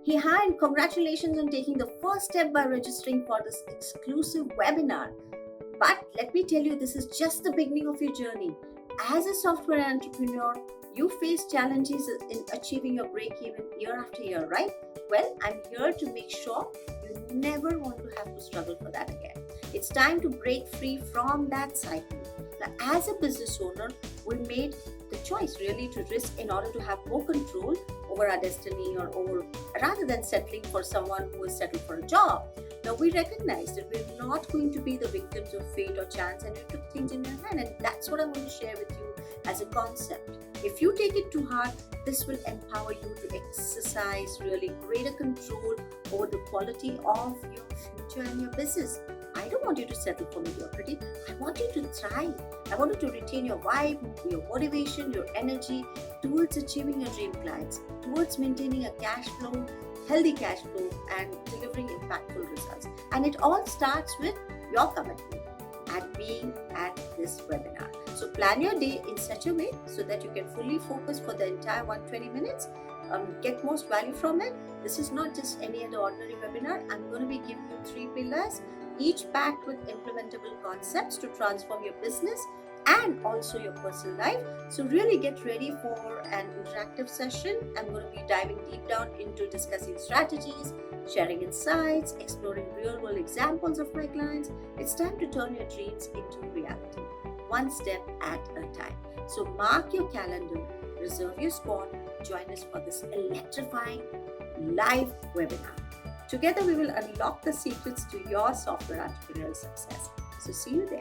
Hey, hi, and congratulations on taking the first step by registering for this exclusive webinar. But let me tell you, this is just the beginning of your journey. As a software entrepreneur, you face challenges in achieving your break even year after year, right? Well, I'm here to make sure you never want to have to struggle for that again. It's time to break free from that cycle. Now, as a business owner, we made the choice really to risk in order to have more control over our destiny or over rather than settling for someone who is settled for a job. Now we recognize that we're not going to be the victims of fate or chance, and you took things in your hand, and that's what I want to share with you as a concept. If you take it to heart, this will empower you to exercise really greater control over the quality of your future and your business. I don't want you to settle for mediocrity. I want you to thrive. I want you to retain your vibe, your motivation, your energy towards achieving your dream clients, towards maintaining a cash flow, healthy cash flow, and delivering impactful results. And it all starts with your commitment at being at this webinar. So plan your day in such a way so that you can fully focus for the entire 120 minutes, get most value from it. This is not just any other ordinary webinar. I'm going to be giving you 3 pillars, each packed with implementable concepts to transform your business and also your personal life. So really get ready for an interactive session. I'm going to be diving deep down into discussing strategies, sharing insights, exploring real-world examples of my clients. It's time to turn your dreams into reality, one step at a time. So mark your calendar, reserve your spot, join us for this electrifying live webinar. Together we will unlock the secrets to your software entrepreneurial success. So see you there.